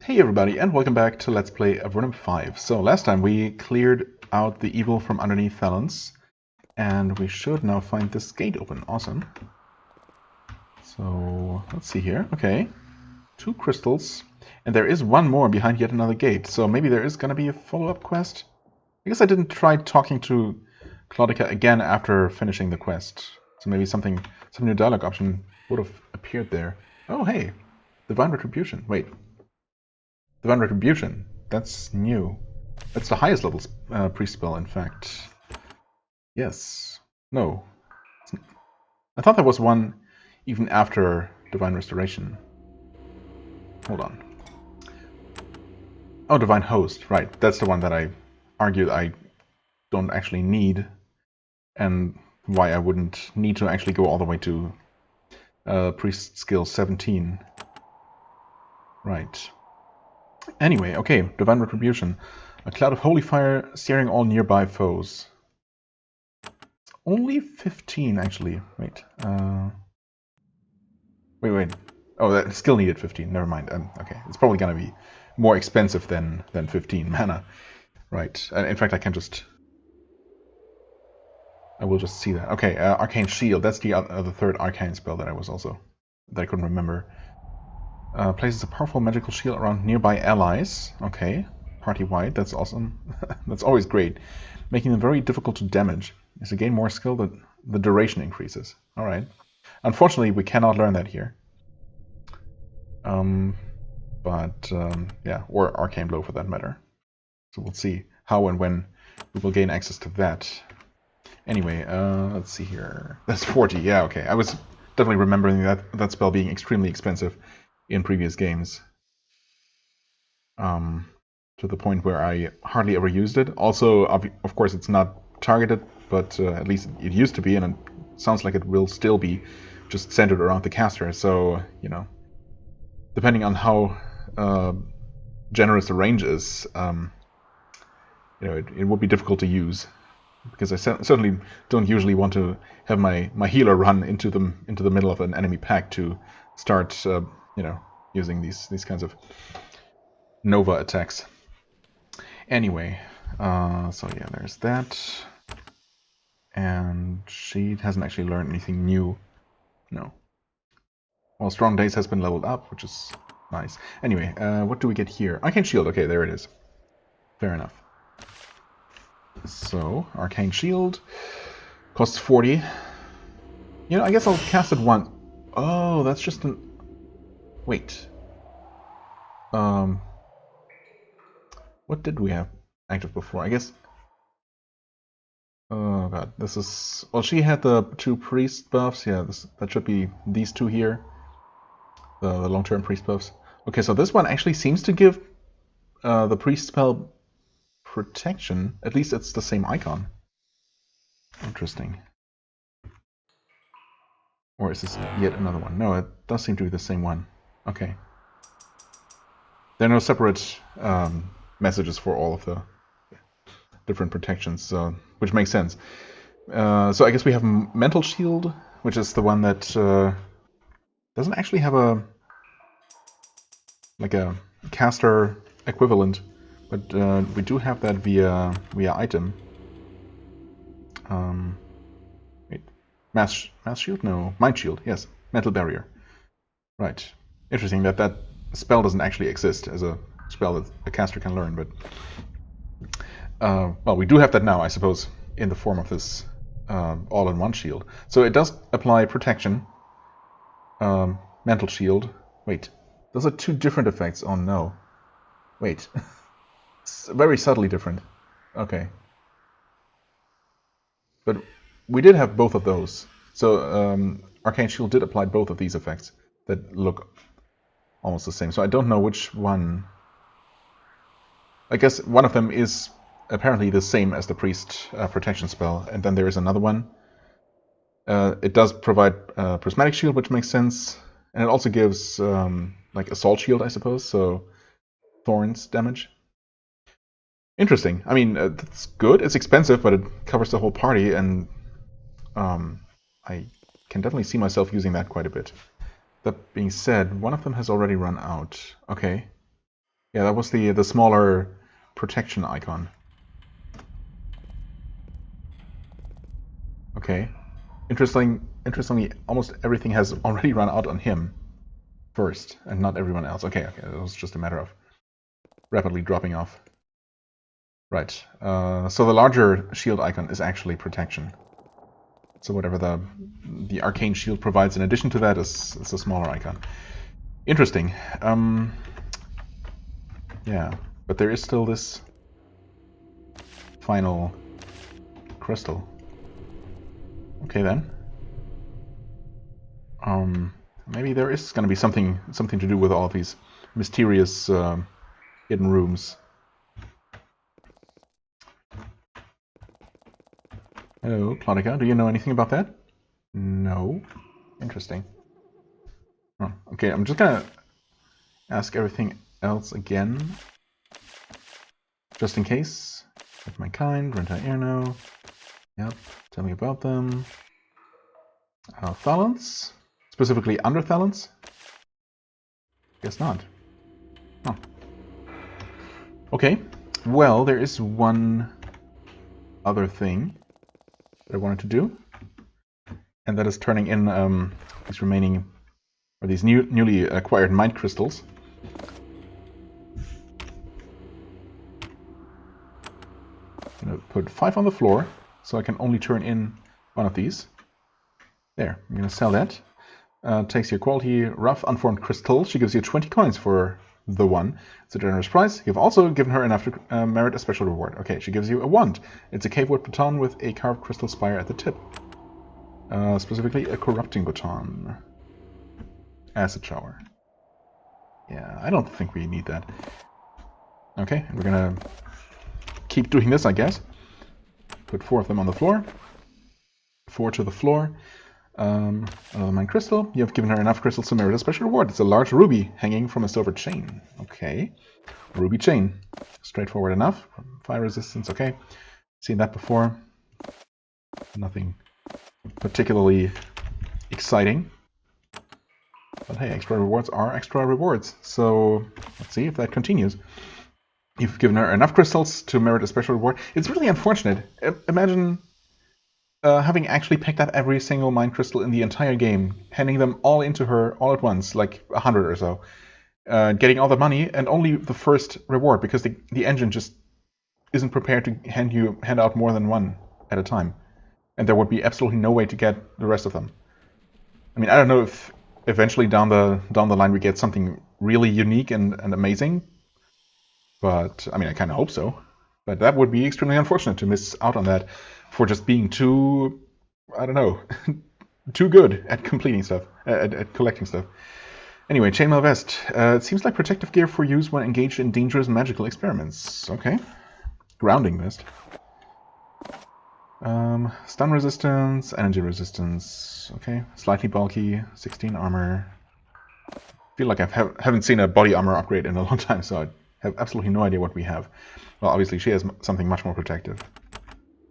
Hey everybody, and welcome back to Let's Play Avernum 5. So last time we cleared out the evil from underneath Felons, and we should now find this gate open. Awesome. So let's see here. Okay, 2 crystals, and there is one more behind yet another gate. So maybe there is going to be a follow-up quest. I guess I didn't try talking to Claudica again after finishing the quest. So maybe some new dialogue option would have appeared there. Oh hey, Divine Retribution. Wait. Divine Retribution. That's new. That's the highest level priest spell, in fact. Yes. No. I thought there was one even after Divine Restoration. Hold on. Oh, Divine Host. Right. That's the one that I argued I don't actually need, and why I wouldn't need to actually go all the way to priest skill 17. Right. Anyway, okay, Divine Retribution. A cloud of holy fire searing all nearby foes. It's only 15, actually. Wait. Wait. Oh, that still needed 15. Never mind. Okay, it's probably going to be more expensive than 15 mana. Right. In fact, I will just see that. Okay, Arcane Shield. That's the third arcane spell that I couldn't remember. Places a powerful magical shield around nearby allies. Okay, party-wide, that's awesome. That's always great. Making them very difficult to damage. As you gain more skill, the duration increases. Alright. Unfortunately, we cannot learn that here. Yeah, or Arcane Blow for that matter. So we'll see how and when we will gain access to that. Anyway, let's see here. That's 40, yeah, okay. I was definitely remembering that spell being extremely expensive in previous games, to the point where I hardly ever used it. Also, of course, it's not targeted, but at least it used to be, and it sounds like it will still be, just centered around the caster. So, you know, depending on how generous the range is, you know, it would be difficult to use, because I certainly don't usually want to have my healer run into the middle of an enemy pack to start you know, using these kinds of Nova attacks. Anyway, so yeah, there's that. And she hasn't actually learned anything new. No. Well, Strong Days has been leveled up, which is nice. Anyway, what do we get here? Arcane Shield. Okay, there it is. Fair enough. So, Arcane Shield costs 40. You know, I guess I'll cast it once. Oh, that's just an... Wait. What did we have active before? I guess... Oh god, this is... Well, she had the 2 priest buffs. Yeah, that should be these 2 here. The long-term priest buffs. Okay, so this one actually seems to give the priest spell protection. At least it's the same icon. Interesting. Or is this yet another one? No, it does seem to be the same one. Okay. There are no separate messages for all of the different protections, which makes sense. So I guess we have Mental Shield, which is the one that doesn't actually have a caster equivalent, but we do have that via item. Wait, Mass Shield? No, Mind Shield. Yes, Mental Barrier. Right. Interesting that spell doesn't actually exist as a spell that a caster can learn, but well, we do have that now, I suppose, in the form of this all-in-one shield. So it does apply protection, Mental Shield. Wait, those are 2 different effects. Oh no. Wait. It's very subtly different. Okay. But we did have both of those. So Arcane Shield did apply both of these effects that look almost the same. So I don't know which one. I guess one of them is apparently the same as the priest protection spell, and then there is another one. It does provide Prismatic Shield, which makes sense, and it also gives like Assault Shield, I suppose, so thorns damage. Interesting. I mean, that's good. It's expensive, but it covers the whole party, and I can definitely see myself using that quite a bit. That being said, one of them has already run out. Okay. Yeah, that was the smaller protection icon. Okay. Interestingly, almost everything has already run out on him first, and not everyone else. Okay, it was just a matter of rapidly dropping off. Right. So the larger shield icon is actually protection. So whatever the Arcane Shield provides in addition to that is a smaller icon. Interesting. Yeah, but there is still this final crystal. Okay then. Maybe there is going to be something to do with all these mysterious hidden rooms. Hello, Claudica. Do you know anything about that? No. Interesting. Oh, okay, I'm just gonna ask everything else again, just in case. Of my kind, Renta Erno. Yep. Tell me about them. Thalents? Specifically under Thalents? Guess not. Huh. Okay. Well, there is one other thing that I wanted to do, and that is turning in these remaining, or these newly acquired mind crystals. I'm going to put 5 on the floor, so I can only turn in one of these. There, I'm going to sell that. Takes your quality rough unformed crystal. She gives you 20 coins for the one. It's a generous price. You've also given her enough to merit a special reward. Okay, she gives you a wand. It's a cave wood baton with a carved crystal spire at the tip. Specifically a corrupting baton. Acid shower. Yeah, I don't think we need that. Okay, we're gonna keep doing this, I guess. Put 4 of them on the floor. 4 to the floor. Another mind crystal. You have given her enough crystals to merit a special reward. It's a large ruby hanging from a silver chain. Okay. Ruby chain. Straightforward enough. Fire resistance, okay. Seen that before. Nothing particularly exciting. But hey, extra rewards are extra rewards. So let's see if that continues. You've given her enough crystals to merit a special reward. It's really unfortunate. Imagine having actually picked up every single mind crystal in the entire game, handing them all into her all at once, like 100 or so, getting all the money and only the first reward, because the engine just isn't prepared to hand out more than one at a time, and there would be absolutely no way to get the rest of them. I mean, I don't know if eventually down the line we get something really unique and amazing, but I mean, I kind of hope so. But that would be extremely unfortunate to miss out on that for just being too, I don't know, too good at completing stuff, at collecting stuff. Anyway, chainmail vest. It seems like protective gear for use when engaged in dangerous magical experiments. Okay. Grounding vest. Stun resistance, energy resistance. Okay. Slightly bulky, 16 armor. I feel like I haven't seen a body armor upgrade in a long time, so I have absolutely no idea what we have. Well, obviously she has something much more protective.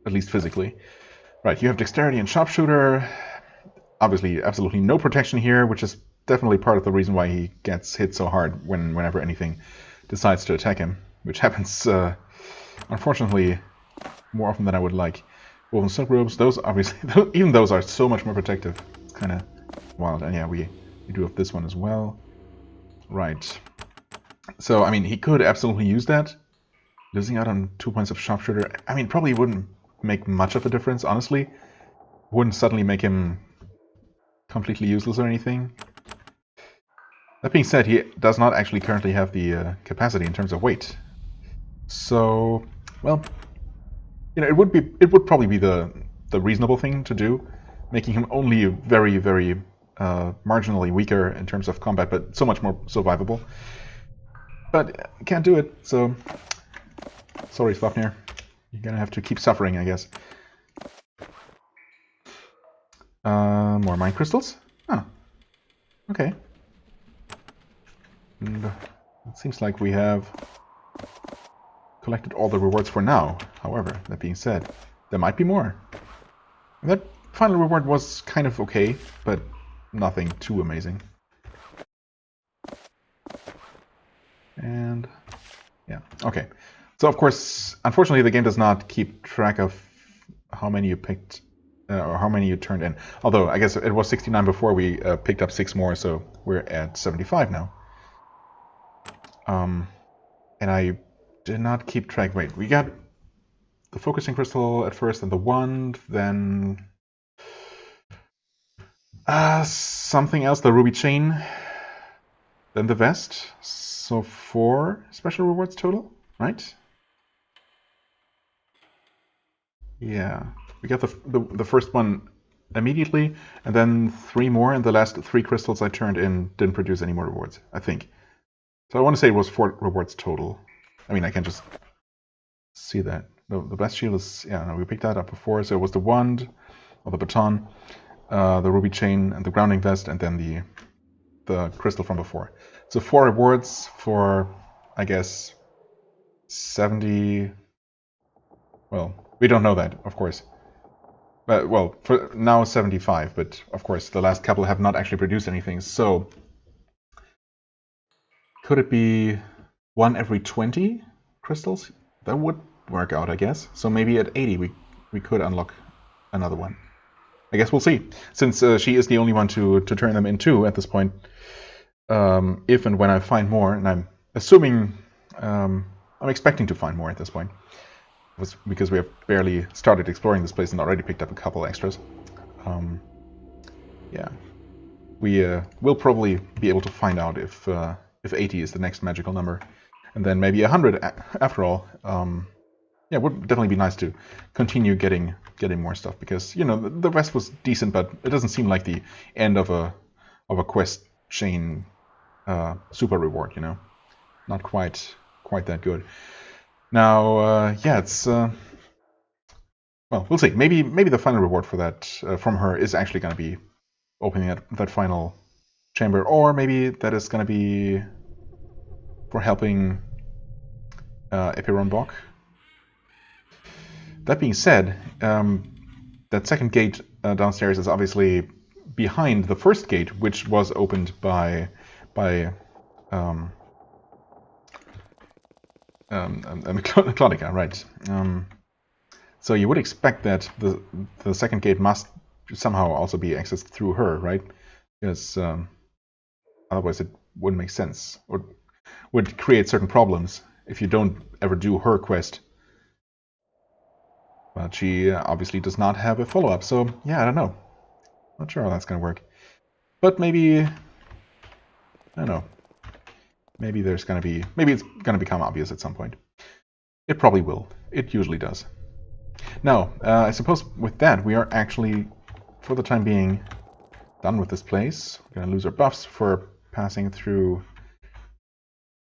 At least physically. Right, you have dexterity and sharpshooter. Obviously, absolutely no protection here, which is definitely part of the reason why he gets hit so hard whenever anything decides to attack him, which happens, unfortunately, more often than I would like. Woven silk robes, those obviously, even those are so much more protective. It's kind of wild. And yeah, we do have this one as well. Right. So, I mean, he could absolutely use that. Losing out on 2 points of sharpshooter, I mean, probably wouldn't make much of a difference, honestly. Wouldn't suddenly make him completely useless or anything. That being said, he does not actually currently have the capacity in terms of weight. So, well, you know, it would probably be the reasonable thing to do, making him only very, very marginally weaker in terms of combat, but so much more survivable. But can't do it, so sorry, Swafnir. You're gonna have to keep suffering, I guess. More mind crystals? Oh, okay. And it seems like we have collected all the rewards for now. However, that being said, there might be more. And that final reward was kind of okay, but nothing too amazing. And Yeah, okay. So, of course, unfortunately, the game does not keep track of how many you picked, or how many you turned in. Although, I guess it was 69 before we picked up 6 more, so we're at 75 now. And I did not keep track. Wait, we got the focusing crystal at first, and the wand, then something else, the ruby chain, then the vest. So 4 special rewards total, right? Yeah, we got the first one immediately, and then 3 more, and the last 3 crystals I turned in didn't produce any more rewards, I think. So I want to say it was 4 rewards total. I mean, I can just see that. No, the blast shield is, yeah, no, we picked that up before, so it was the wand, or the baton, the ruby chain, and the grounding vest, and then the crystal from before. So 4 rewards for, I guess, 70... Well, we don't know that, of course. But, well, for now 75, but of course the last couple have not actually produced anything, so... Could it be 1 every 20 crystals? That would work out, I guess. So maybe at 80 we could unlock another one. I guess we'll see. Since she is the only one to turn them into at this point. If and when I find more, and I'm assuming... I'm expecting to find more at this point. Because we have barely started exploring this place and already picked up a couple extras. Yeah. We will probably be able to find out if 80 is the next magical number. And then maybe 100 after all. Yeah, it would definitely be nice to continue getting more stuff, because, you know, the rest was decent, but it doesn't seem like the end of a quest chain super reward, you know. Not quite that good. Now, yeah, it's well, we'll see. Maybe the final reward for that from her is actually going to be opening that final chamber, or maybe that is going to be for helping Epiron Bok. That being said, that second gate downstairs is obviously behind the first gate, which was opened by Clonica, right? So you would expect that the second gate must somehow also be accessed through her, right? Because otherwise it wouldn't make sense, or would create certain problems if you don't ever do her quest. But she obviously does not have a follow-up, so yeah, I don't know. Not sure how that's going to work. But maybe, I don't know. Maybe it's going to become obvious at some point. It probably will. It usually does. Now, I suppose with that, we are actually, for the time being, done with this place. We're going to lose our buffs for passing through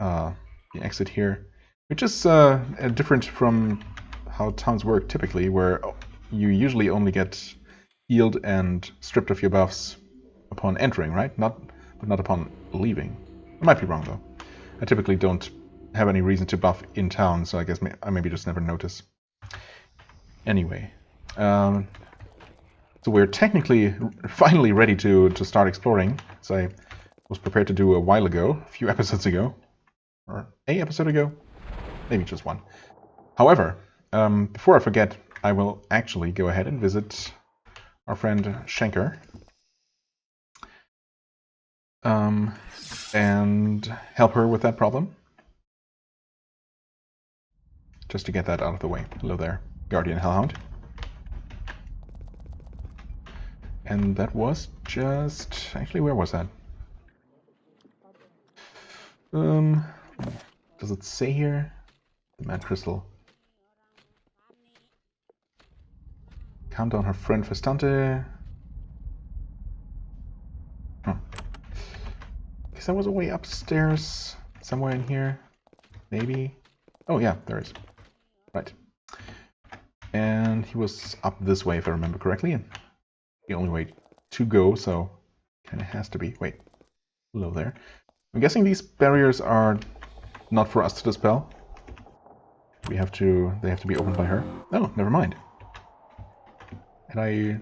the exit here, which is different from how towns work typically, where you usually only get healed and stripped of your buffs upon entering, right? But not upon leaving. I might be wrong, though. I typically don't have any reason to buff in town, so I guess I maybe just never notice. Anyway, so we're technically finally ready to start exploring, as I was prepared to do a while ago, a few episodes ago, or an episode ago, maybe just one. However, before I forget, I will actually go ahead and visit our friend Schenker. And help her with that problem. Just to get that out of the way. Hello there, Guardian Hellhound. And that was just... Actually, where was that? Does it say here? The Mad Crystal. Calm down her friend Festante. Huh. Guess that was a way upstairs, somewhere in here. Maybe. Oh yeah, there is. Right. And he was up this way, if I remember correctly, and the only way to go, so kind of has to be. Wait, hello there. I'm guessing these barriers are not for us to dispel. They have to be opened by her. Oh, never mind. Had I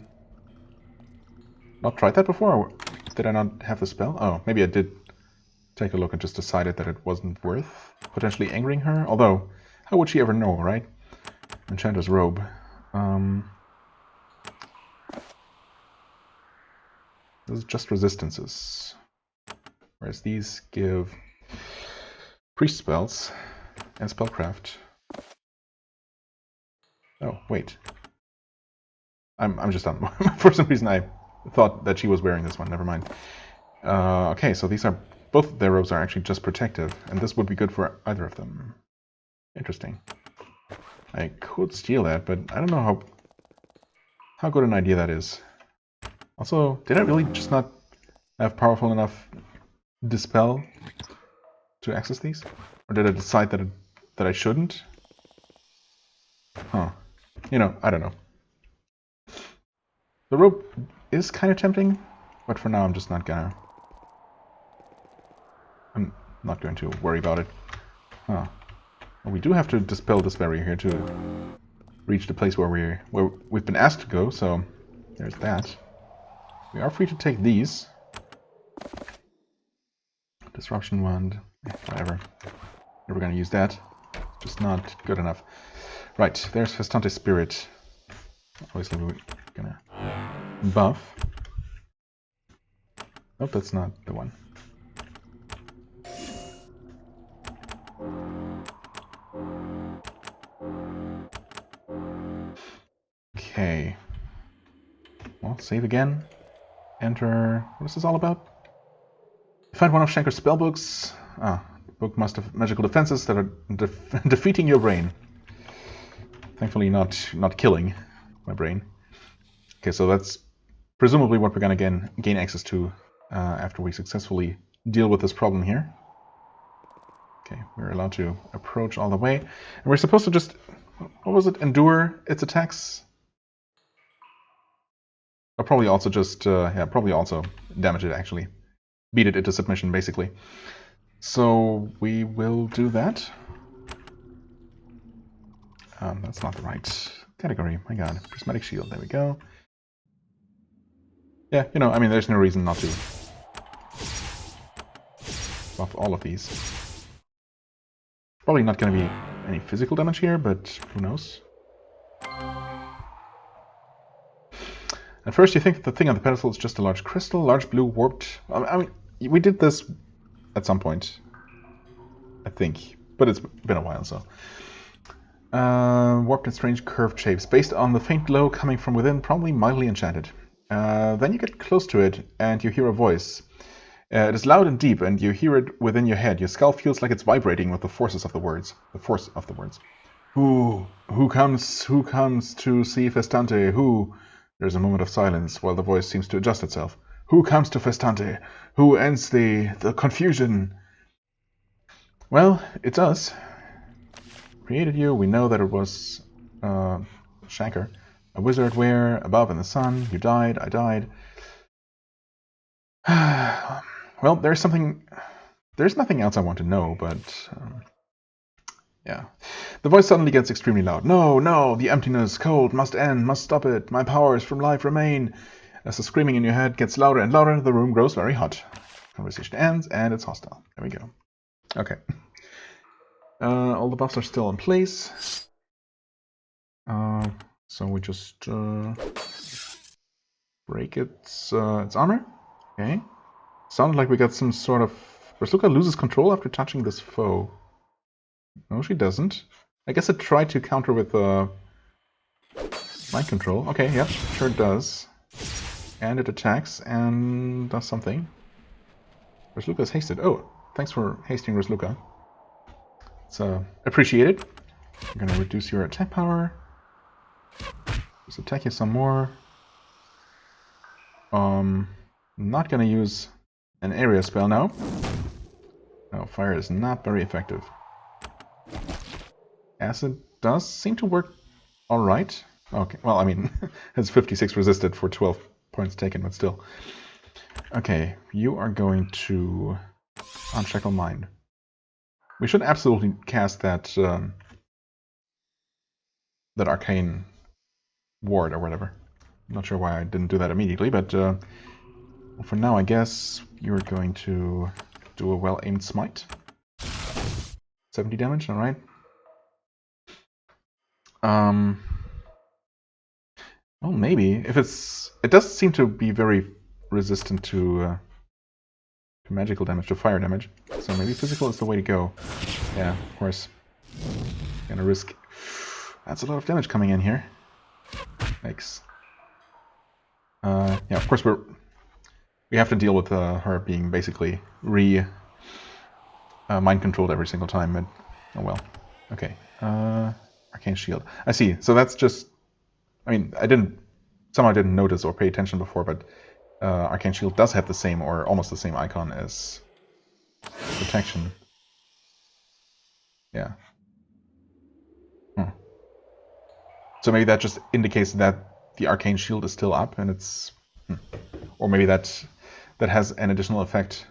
not tried that before? Or did I not have the spell? Oh, maybe I did take a look and just decided that it wasn't worth potentially angering her. Although, how would she ever know, right? Enchanter's Robe. This is just resistances. Whereas these give priest spells and spellcraft. Oh, wait. I'm just dumb. For some reason I thought that she was wearing this one. Never mind. Okay, so these are... both of their robes are actually just protective, and this would be good for either of them. Interesting. I could steal that, but I don't know how good an idea that is. Also, did I really just not have powerful enough dispel to access these? Or did I decide that I shouldn't? Huh. You know, I don't know. The rope is kind of tempting, but for now I'm just not gonna... I'm not going to worry about it. Huh. Well, we do have to dispel this barrier here to reach the place where we've been asked to go, so there's that. We are free to take these. Disruption wand, whatever. Never gonna use that. Just not good enough. Right, there's Festante's Spirit. Obviously we're gonna buff. Nope, that's not the one. Okay. Well, save again. Enter. What is this all about? Find one of Shanker's spellbooks. Ah, the book must have magical defenses that are defeating your brain. Thankfully not killing my brain. Okay, so that's presumably what we're gonna gain access to after we successfully deal with this problem here. Okay, we're allowed to approach all the way. And we're supposed to just, what was it, endure its attacks? I'll probably also just, yeah, probably also damage it actually. Beat it into submission, basically. So we will do that. That's not the right category, my god. Prismatic Shield, there we go. Yeah, you know, I mean, there's no reason not to buff all of these. Probably not going to be any physical damage here, but who knows. At first you think that the thing on the pedestal is just a large crystal, large blue warped... I mean, we did this at some point, I think, but it's been a while, so. Warped and strange curved shapes, based on the faint glow coming from within, probably mildly enchanted. Then you get close to it, and you hear a voice. It is loud and deep, and you hear it within your head. Your skull feels like it's vibrating with the forces of the words. The force of the words. Who comes to see Festante? Who? There's a moment of silence while the voice seems to adjust itself. Who comes to Festante? Who ends the confusion? Well, it's us. Created you. We know that it was Shanker. A wizard where, above in the sun. You died. I died. Well, there's nothing else I want to know, but... yeah. The voice suddenly gets extremely loud. No, no, the emptiness, cold, must end, must stop it. My powers from life remain. As the screaming in your head gets louder and louder, the room grows very hot. Conversation ends, and it's hostile. There we go. Okay. All the buffs are still in place. So we just break its armor. Okay. Sounded like we got some sort of... Rasluka loses control after touching this foe. No, she doesn't. I guess it tried to counter with mind control. Okay, yep, sure it does. And it attacks and does something. Rasluka is hasted. Oh, thanks for hasting Rasluka. It's appreciated. I'm gonna reduce your attack power. Just attack you some more. Not gonna use an area spell now. No, fire is not very effective. Acid does seem to work alright. Okay, well, I mean, it's 56 resisted for 12 points taken, but still. Okay, you are going to Unshackle Mind. We should absolutely cast that that Arcane Ward or whatever. I'm not sure why I didn't do that immediately, but for now I guess you're going to do a well-aimed smite. 70 damage, alright. Well, maybe. If it's... It does seem to be very resistant to magical damage, to fire damage. So maybe physical is the way to go. Yeah, of course. Gonna risk... That's a lot of damage coming in here. Yikes. Yeah, of course we have to deal with her being basically mind controlled every single time, but oh well. Okay. Arcane Shield. I see. So that's just... I mean, somehow I didn't notice or pay attention before, but Arcane Shield does have the same or almost the same icon as protection. Yeah. So maybe that just indicates that the Arcane Shield is still up, and it's... Or maybe that has an additional effect,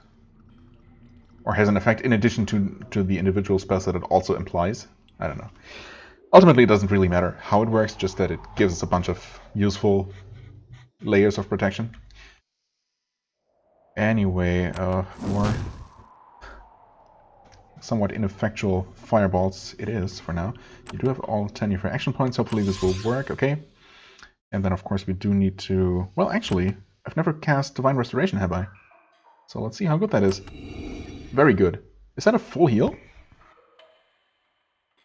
or has an effect in addition to the individual spells that it also implies. I don't know. Ultimately, it doesn't really matter how it works, just that it gives us a bunch of useful layers of protection. Anyway, more somewhat ineffectual fireballs it is for now. You do have all 10 of your action points. Hopefully this will work. Okay. And then, of course, we do need to... Well, actually, I've never cast Divine Restoration, have I? So let's see how good that is. Very good. Is that a full heal?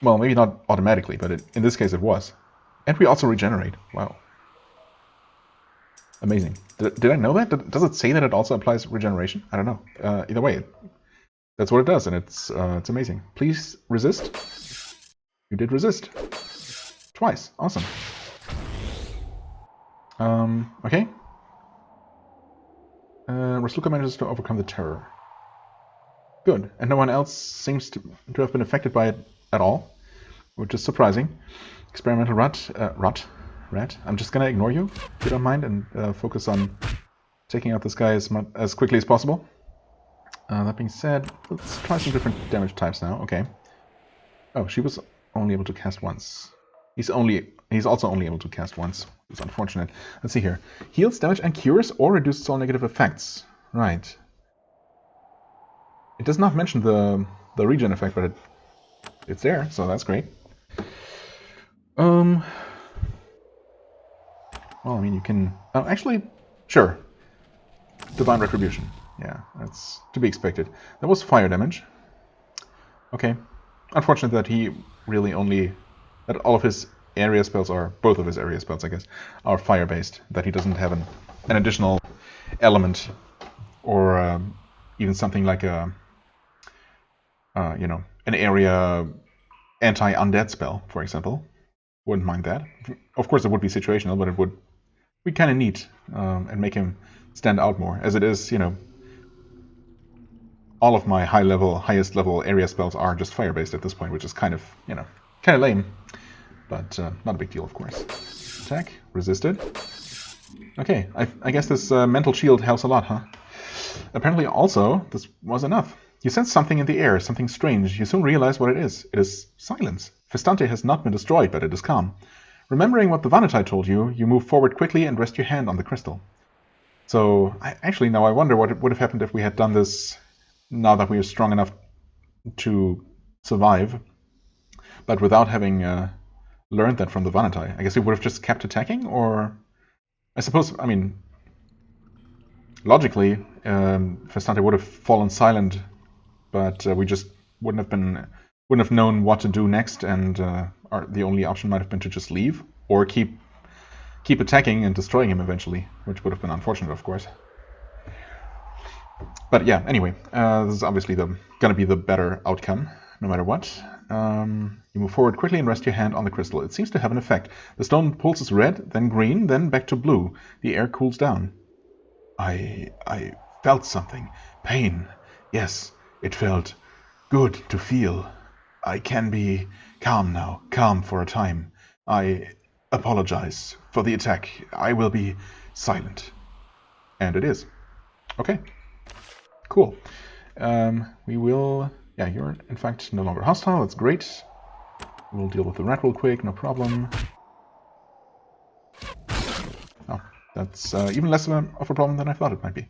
Well, maybe not automatically, but in this case it was. And we also regenerate. Wow. Amazing. Did I know that? Does it say that it also applies regeneration? I don't know. Either way, that's what it does, and it's amazing. Please resist. You did resist. Twice. Awesome. Okay. Rasluka manages to overcome the terror. Good. And no one else seems to have been affected by it at all, which is surprising. Experimental rat. I'm just gonna ignore you, if you don't mind, and focus on taking out this guy as quickly as possible. That being said, let's try some different damage types now. Okay. Oh, she was only able to cast once. He's also only able to cast once. It's unfortunate. Let's see here. Heals, damage, and cures, or reduces all negative effects. Right. It does not mention the regen effect, but it's there, so that's great. Well, I mean, you can... Oh, actually, sure. Divine Retribution. Yeah, that's to be expected. That was fire damage. Okay. Unfortunate that he really only... That all of his area spells, or both of his area spells, I guess, are fire-based. That he doesn't have an additional element, or even something like a... an area anti-undead spell, for example. Wouldn't mind that. Of course, it would be situational, but it would be kind of neat and make him stand out more. As it is, all of my highest level area spells are just fire-based at this point, which is kind of lame. But not a big deal, of course. Attack, resisted. Okay, I guess this mental shield helps a lot, huh? Apparently, also, this was enough. You sense something in the air, something strange. You soon realize what it is. It is silence. Festante has not been destroyed, but it is calm. Remembering what the Vanatai told you, you move forward quickly and rest your hand on the crystal. So, now I wonder what would have happened if we had done this now that we are strong enough to survive, but without having learned that from the Vanatai. I guess we would have just kept attacking, or... I suppose, I mean... Logically, Festante would have fallen silent, but we just wouldn't have known what to do next, and the only option might have been to just leave, or keep attacking and destroying him eventually, which would have been unfortunate, of course. But yeah, anyway, this is obviously going to be the better outcome, no matter what. You move forward quickly and rest your hand on the crystal. It seems to have an effect. The stone pulses red, then green, then back to blue. The air cools down. I felt something. Pain. Yes, it felt good to feel. I can be calm now. Calm for a time. I apologize for the attack. I will be silent. And it is. Okay. Cool. We will... Yeah, you're in fact no longer hostile. That's great. We'll deal with the rat real quick. No problem. Oh, that's even less of a problem than I thought it might be.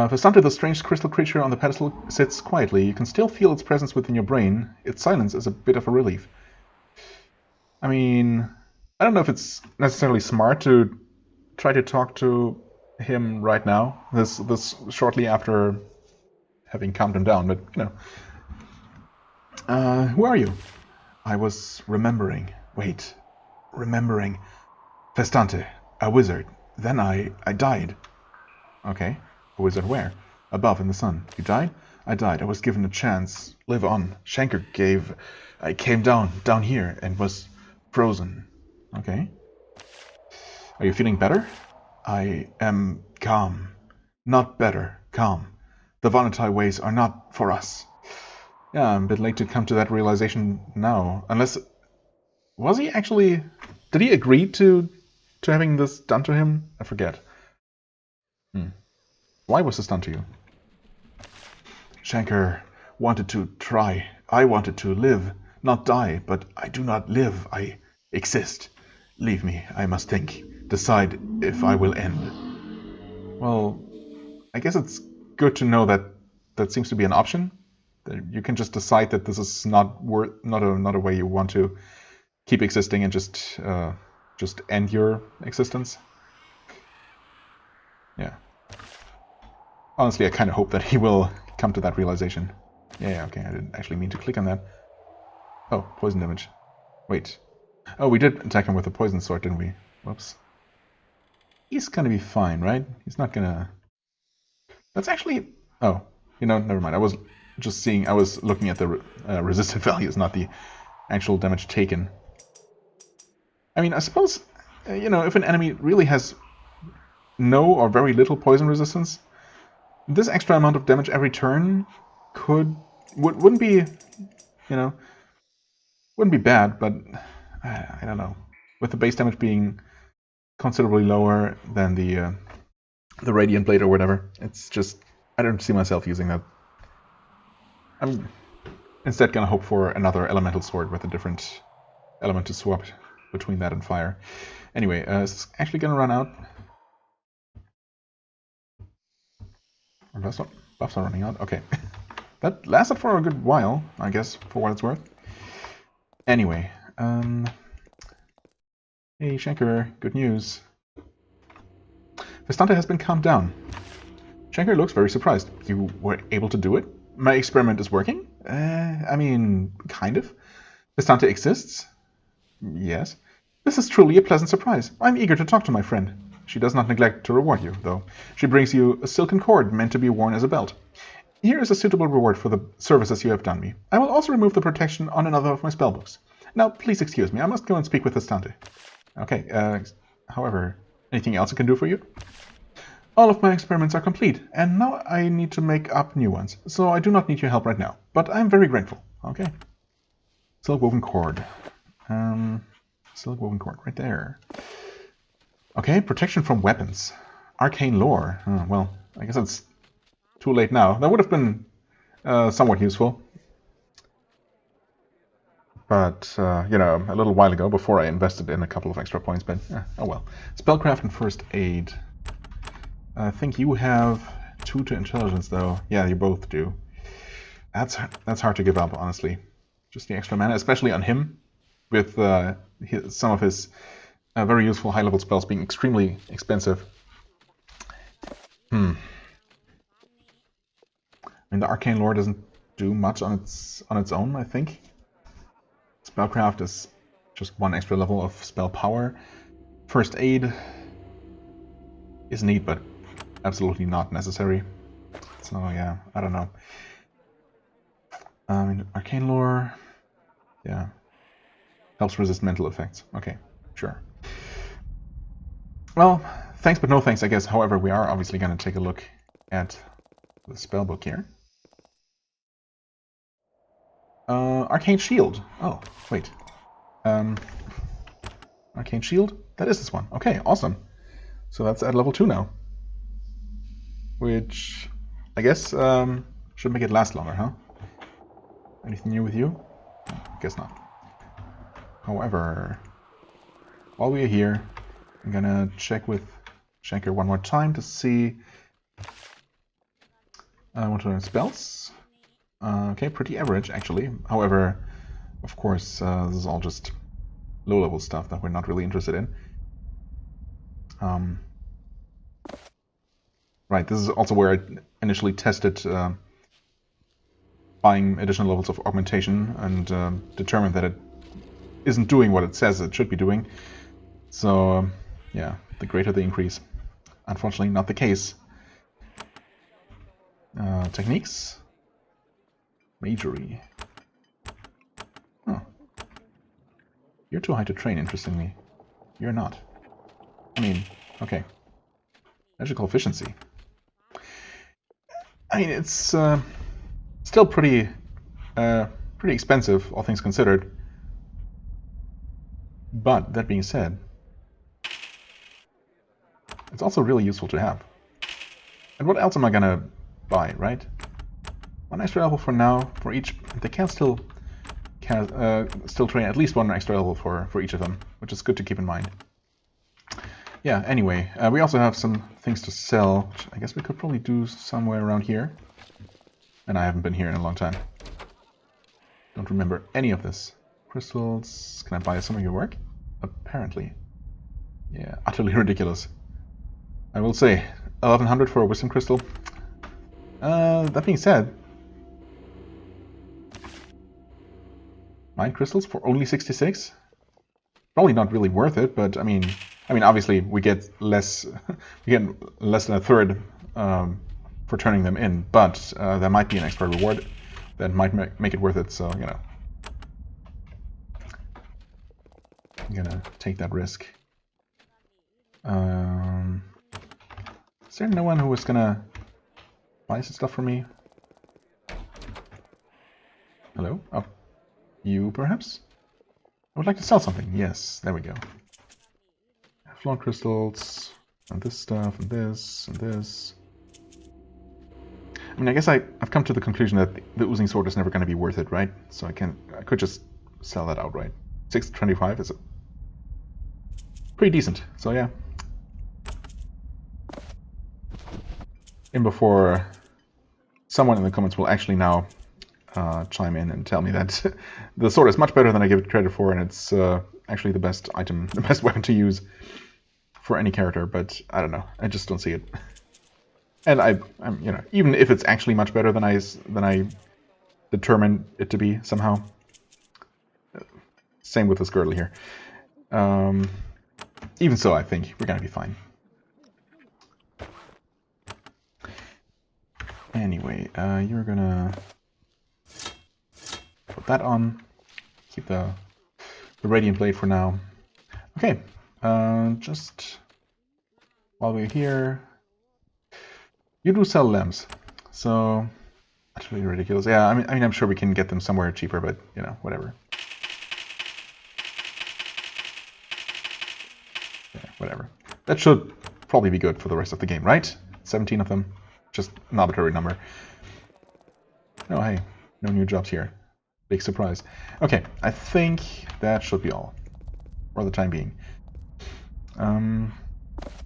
Vestante, the strange crystal creature on the pedestal, sits quietly. You can still feel its presence within your brain. Its silence is a bit of a relief. I mean, I don't know if it's necessarily smart to try to talk to him right now. This shortly after having calmed him down, but you know. Who are you? I was remembering. Wait. Remembering. Vestante, a wizard. Then I died. Okay. A wizard where? Above in the sun. You died? I died. I was given a chance. Live on. Shanker gave... I came down here, and was frozen. Okay. Are you feeling better? I am calm. Not better. Calm. The volatile ways are not for us. Yeah, I'm a bit late to come to that realization now. Unless... Was he actually... Did he agree to having this done to him? I forget. Why was this done to you? Shanker wanted to try. I wanted to live, not die, but I do not live. I exist. Leave me. I must think. Decide if I will end. Well, I guess it's good to know that that seems to be an option. That you can just decide that this is not a way you want to keep existing and just end your existence. Yeah. Honestly, I kind of hope that he will come to that realization. Yeah, okay, I didn't actually mean to click on that. Oh, poison damage. Wait. Oh, we did attack him with a poison sword, didn't we? Whoops. He's gonna be fine, right? He's not gonna... That's actually... Oh, you know, never mind. I was just seeing... I was looking at the resisted values, not the actual damage taken. I mean, I suppose, you know, if an enemy really has no or very little poison resistance, this extra amount of damage every turn wouldn't be, you know, wouldn't be bad, but I don't know. With the base damage being considerably lower than the Radiant Blade or whatever, it's just, I don't see myself using that. I'm instead gonna hope for another elemental sword with a different element to swap between that and fire. Anyway, it's actually gonna run out. Buffs are running out. Okay. That lasted for a good while, I guess, for what it's worth. Anyway, hey Shanker, good news. Vestante has been calmed down. Shanker looks very surprised. You were able to do it? My experiment is working? I mean, kind of. Vestante exists? Yes. This is truly a pleasant surprise. I'm eager to talk to my friend. She does not neglect to reward you, though. She brings you a silken cord meant to be worn as a belt. Here is a suitable reward for the services you have done me. I will also remove the protection on another of my spellbooks. Now, please excuse me. I must go and speak with Vestante. Okay, however, anything else I can do for you? All of my experiments are complete, and now I need to make up new ones, so I do not need your help right now, but I am very grateful. Okay. Silk-woven cord. Silk-woven cord, right there. Okay, protection from weapons. Arcane lore. Well, I guess it's too late now. That would have been somewhat useful. But, you know, a little while ago, before I invested in a couple of extra points, but oh well. Spellcraft and first aid. I think you have 2 to intelligence, though. Yeah, you both do. That's hard to give up, honestly. Just the extra mana, especially on him, with some of his very useful high-level spells being extremely expensive. I mean, the Arcane Lore doesn't do much on its own, I think. Spellcraft is just one extra level of spell power. First Aid is neat, but absolutely not necessary. So yeah, I don't know. Arcane Lore, yeah, helps resist mental effects. Okay, sure. Well, thanks but no thanks, I guess. However, we are obviously going to take a look at the spellbook here. Arcane Shield. Oh, wait. Arcane Shield? That is this one. Okay, awesome. So that's at level 2 now. Which, I guess, should make it last longer, huh? Anything new with you? Guess not. However, while we are here, I'm gonna check with Shanker one more time to see I want to learn spells. Okay, pretty average actually. However, of course, this is all just low-level stuff that we're not really interested in. Right, this is also where I initially tested buying additional levels of augmentation and determined that it isn't doing what it says it should be doing. So, yeah, the greater the increase. Unfortunately, not the case. Techniques. Majory. Oh. You're too high to train, interestingly. You're not. I mean, okay. Magical efficiency. I mean, it's still pretty expensive, all things considered. But, that being said, it's also really useful to have. And what else am I gonna buy, right? One extra level for now, for each. They can still train at least one extra level for each of them, which is good to keep in mind. Yeah, anyway, we also have some things to sell, which I guess we could probably do somewhere around here. And I haven't been here in a long time. Don't remember any of this. Crystals. Can I buy some of your work? Apparently. Yeah, utterly ridiculous. I will say, 1100 for a wisdom crystal. That being said, mind crystals for only 66? Probably not really worth it, but I mean, obviously we get less, than a third for turning them in, but there might be an extra reward that might make it worth it. So you know, I'm gonna take that risk. Is there no one who was gonna buy some stuff for me? Hello? Oh, you perhaps? I would like to sell something. Yes, there we go. Flawed crystals, and this stuff, and this, and this. I mean, I guess I've come to the conclusion that the oozing sword is never going to be worth it, right? So I could just sell that outright. 625 is pretty decent. So yeah. And before someone in the comments will actually now chime in and tell me that the sword is much better than I give it credit for, and it's actually the best item, the best weapon to use for any character. But I don't know, I just don't see it. And I'm you know, even if it's actually much better than I determined it to be somehow. Same with this girdle here. Even so, I think we're gonna be fine. Anyway, you're gonna put that on. Keep the radiant blade for now. Okay, just while we're here, you do sell lamps, so that's really ridiculous. Yeah, I mean, I'm sure we can get them somewhere cheaper, but you know, whatever. Yeah, whatever. That should probably be good for the rest of the game, right? 17 of them, just an arbitrary number. Oh, hey, no new jobs here. Big surprise. Okay, I think that should be all for the time being.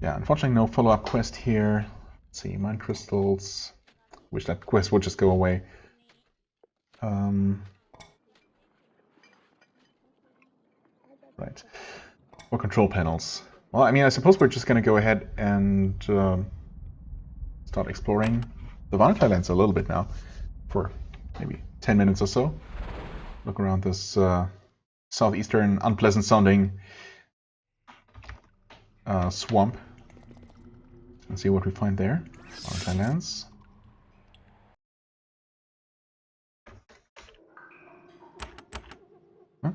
Yeah, unfortunately no follow-up quest here. Let's see, mine crystals. Wish that quest would just go away. Right. More control panels. Well, I mean, I suppose we're just going to go ahead and start exploring the Vanity Lands a little bit now for maybe 10 minutes or so. Look around this southeastern, unpleasant-sounding swamp and see what we find there. Vanity Lands. Huh?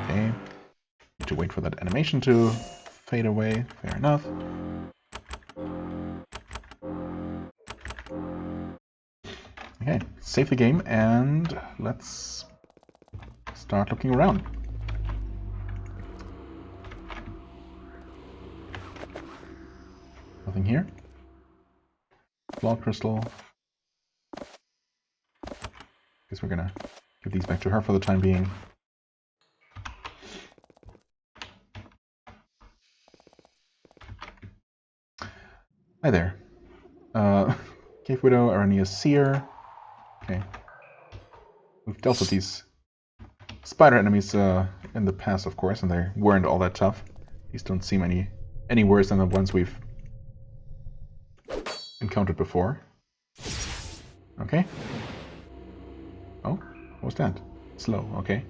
Okay. Need to wait for that animation to fade away. Fair enough. Okay, save the game and let's start looking around. Nothing here. Blood crystal. Guess we're gonna give these back to her for the time being. Hi there. Okay, Death Widow, Arania Seer. Okay. We've dealt with these spider enemies in the past, of course, and they weren't all that tough. These don't seem any worse than the ones we've encountered before. Okay. Oh, what was that? Slow, okay.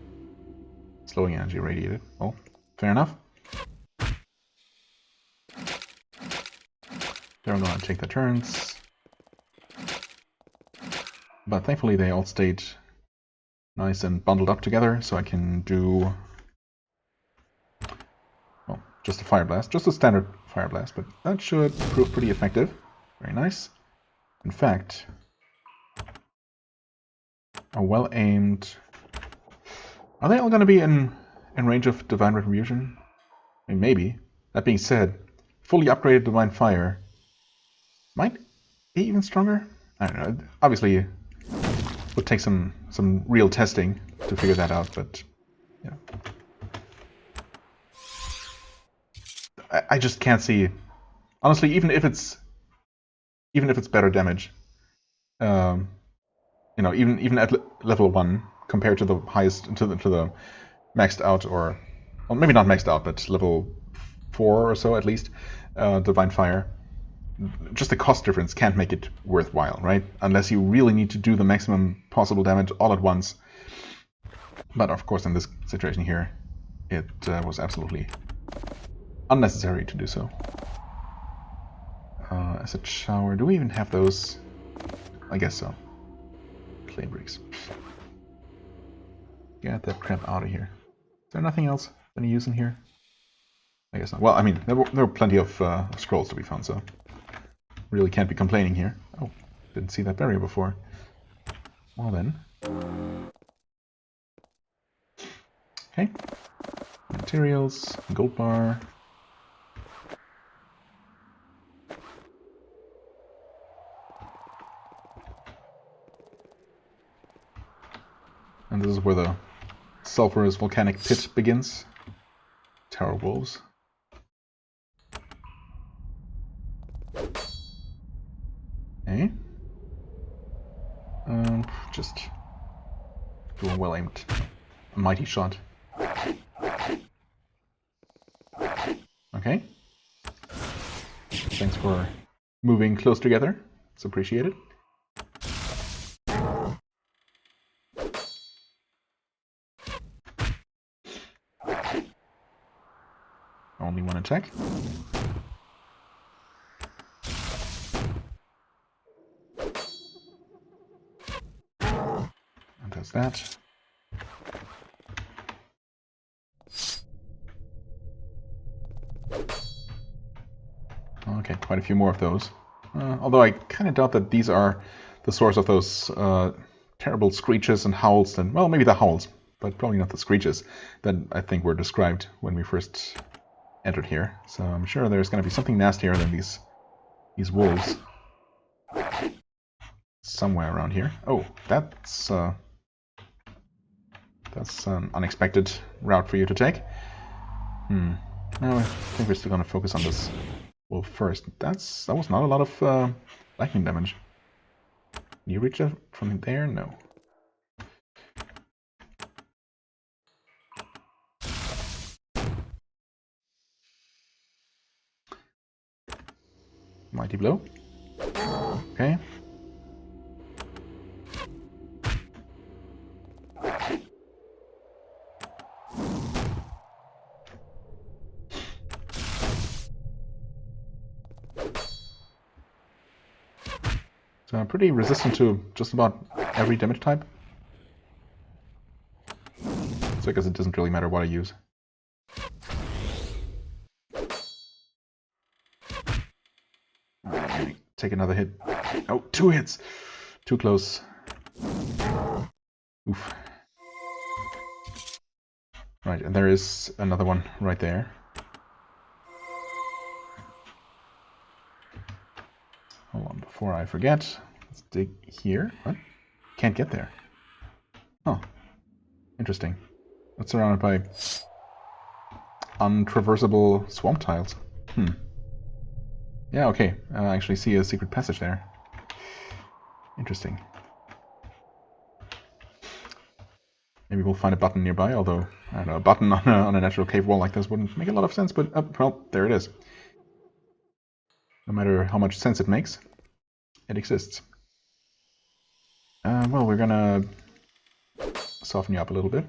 Slowing energy radiated. Oh, fair enough. They're gonna take their turns. But thankfully they all stayed nice and bundled up together, so I can do... well, just a Fire Blast. Just a standard Fire Blast, but that should prove pretty effective. Very nice. In fact, a well-aimed... Are they all going to be in range of Divine Retribution? I mean, maybe. That being said, fully upgraded Divine Fire might be even stronger? I don't know. Obviously, it would take some real testing to figure that out, but yeah. I just can't see... Honestly, even if it's better damage, you know, even at level 1 compared to the highest, to the maxed out, or well, maybe not maxed out, but level 4 or so at least, Divine Fire, just the cost difference can't make it worthwhile, right? Unless you really need to do the maximum possible damage all at once. But of course, in this situation here, it was absolutely unnecessary to do so. Acid Shower, do we even have those? I guess so. Clay Bricks. Get that crap out of here. Is there nothing else any use in here? I guess not. Well, I mean, there were plenty of scrolls to be found, so really can't be complaining here. Oh, didn't see that barrier before. Well then. Okay. Materials, gold bar. And this is where the sulfurous volcanic pit begins. Tower wolves. Okay. Just do a well-aimed, mighty shot. Okay. Thanks for moving close together. It's appreciated. Only one attack. And does that. Okay, quite a few more of those. Although I kind of doubt that these are the source of those terrible screeches and howls, and well, maybe the howls, but probably not the screeches that I think were described when we first entered here. So I'm sure there's going to be something nastier than these wolves somewhere around here. Oh, that's an unexpected route for you to take. No, I think we're still going to focus on this wolf first. That was not a lot of lightning damage. Can you reach it from there? No. Mighty blow. Okay. So I'm pretty resistant to just about every damage type. So I guess it doesn't really matter what I use. Take another hit. Oh, 2 hits! Too close. Oof. Right, and there is another one right there. Hold on, before I forget, let's dig here. What? Can't get there. Oh, interesting. It's surrounded by untraversable swamp tiles. Yeah, okay. I actually see a secret passage there. Interesting. Maybe we'll find a button nearby, although, I don't know, a button on a natural cave wall like this wouldn't make a lot of sense, but, well, there it is. No matter how much sense it makes, it exists. Well, we're gonna soften you up a little bit.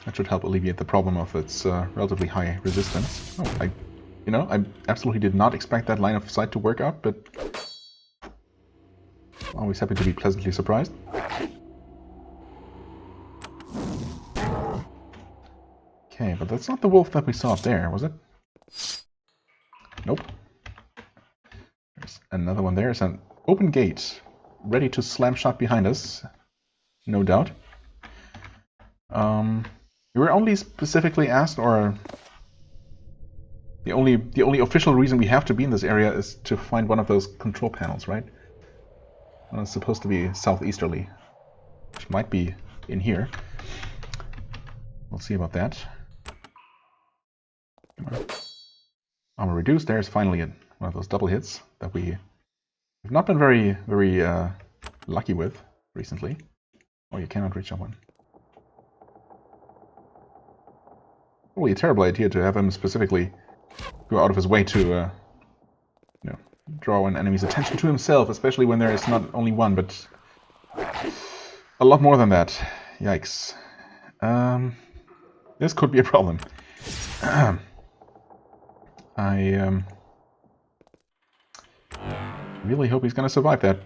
That should help alleviate the problem of its relatively high resistance. Oh, I absolutely did not expect that line of sight to work out, but always happy to be pleasantly surprised. Okay, but that's not the wolf that we saw up there, was it? Nope. There's another one there. It's an open gate, ready to slam shut behind us, no doubt. We were only specifically asked, or the only official reason we have to be in this area is to find one of those control panels, right? It's supposed to be southeasterly, which might be in here. We'll see about that. Armor reduced. There's finally one of those double hits that we have not been very lucky with recently. Oh, you cannot reach that one. Probably a terrible idea to have him specifically go out of his way to, draw an enemy's attention to himself, especially when there is not only one, but a lot more than that. Yikes. This could be a problem. I really hope he's going to survive that.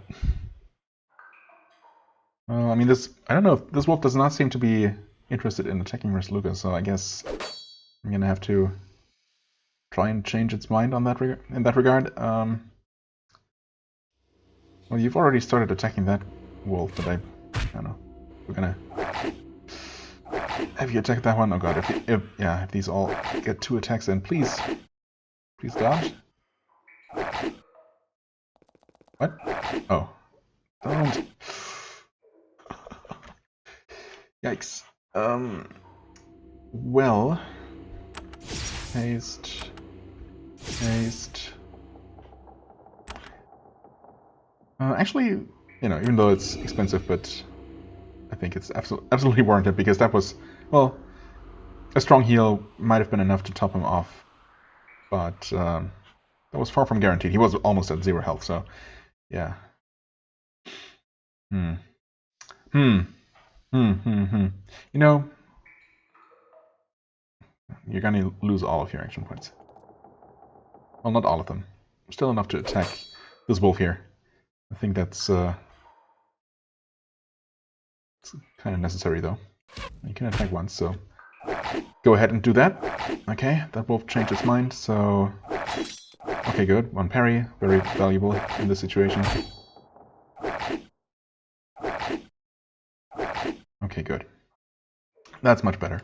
Well, I mean, I don't know, this wolf does not seem to be interested in attacking Resluga, so I guess I'm going to have to try and change its mind on that in that regard. Well, you've already started attacking that wolf, but I don't know. We're gonna have you attack that one. Oh god, if these all get 2 attacks, then please dodge. What? Oh, don't. Yikes. Well, haste. Actually, even though it's expensive, but I think it's absolutely warranted, because that was, well, a strong heal might have been enough to top him off, but that was far from guaranteed. He was almost at 0 health, so yeah. You're gonna lose all of your action points. Well, not all of them. Still enough to attack this wolf here. I think that's kind of necessary, though. You can attack once, so go ahead and do that. Okay, that wolf changed its mind, so... Okay, good. 1 parry. Very valuable in this situation. Okay, good. That's much better.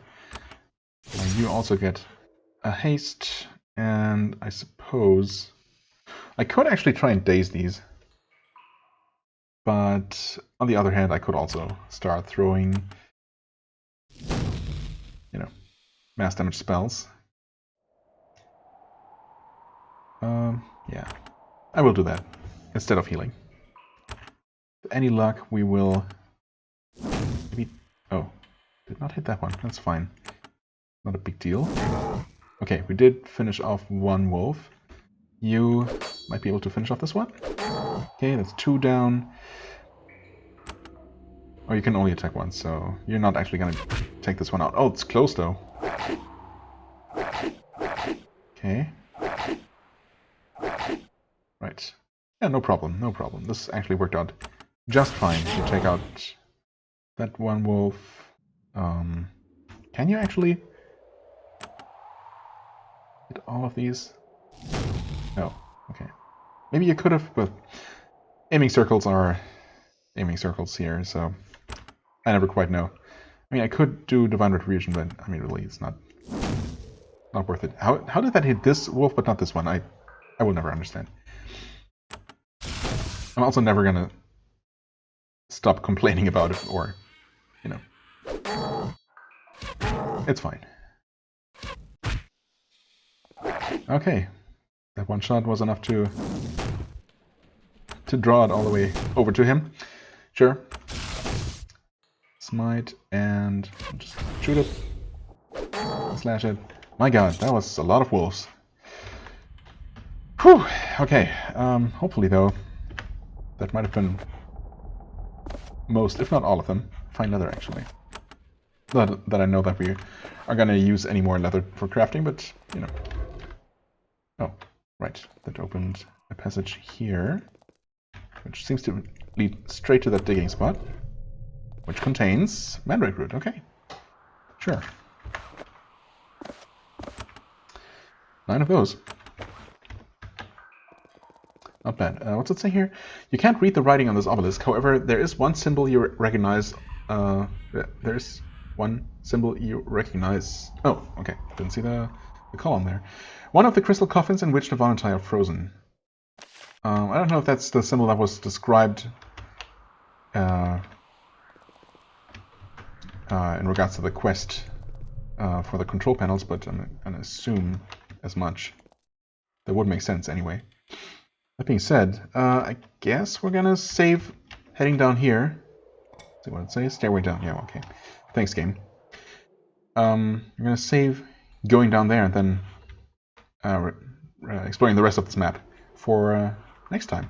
You also get a haste, and I suppose... I could actually try and daze these. But on the other hand, I could also start throwing, mass damage spells. Yeah, I will do that instead of healing. With any luck, we will maybe... Oh, did not hit that one. That's fine. Not a big deal. Okay, we did finish off 1 wolf. You might be able to finish off this one. Okay, that's 2 down. Oh, you can only attack once, so you're not actually going to take this one out. Oh, it's close, though. Okay. Right. Yeah, no problem, no problem. This actually worked out just fine to take out that 1 wolf. Can you actually hit all of these? No. Okay. Maybe you could have, but aiming circles are aiming circles here, so I never quite know. I mean, I could do Divine Retribution, but I mean, really, it's not worth it. How did that hit this wolf, but not this one? I will never understand. I'm also never gonna stop complaining about it, or It's fine. Okay. That one shot was enough to draw it all the way over to him. Sure. Smite and just shoot it. Slash it. My god, that was a lot of wolves. Whew. Okay. Hopefully though, that might have been most, if not all of them. Fine leather actually. Not that I know that we are gonna use any more leather for crafting, but you know. Oh, right. That opened a passage here, which seems to lead straight to that digging spot, which contains mandrake root. Okay, sure. 9 of those. Not bad. What's it say here? You can't read the writing on this obelisk. However, there is one symbol you recognize. There's one symbol you recognize. Oh, okay. Didn't see the column there. One of the crystal coffins in which the Volunteer are frozen. I don't know if that's the symbol that was described in regards to the quest for the control panels, but I'm gonna assume as much. That would make sense anyway. That being said, I guess we're gonna save heading down here. See what it says? Stairway down. Yeah, okay. Thanks, game. We're gonna save going down there and then exploring the rest of this map for next time.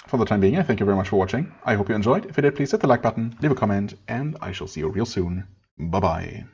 For the time being, I thank you very much for watching. I hope you enjoyed. If you did, please hit the like button, leave a comment, and I shall see you real soon. Bye-bye.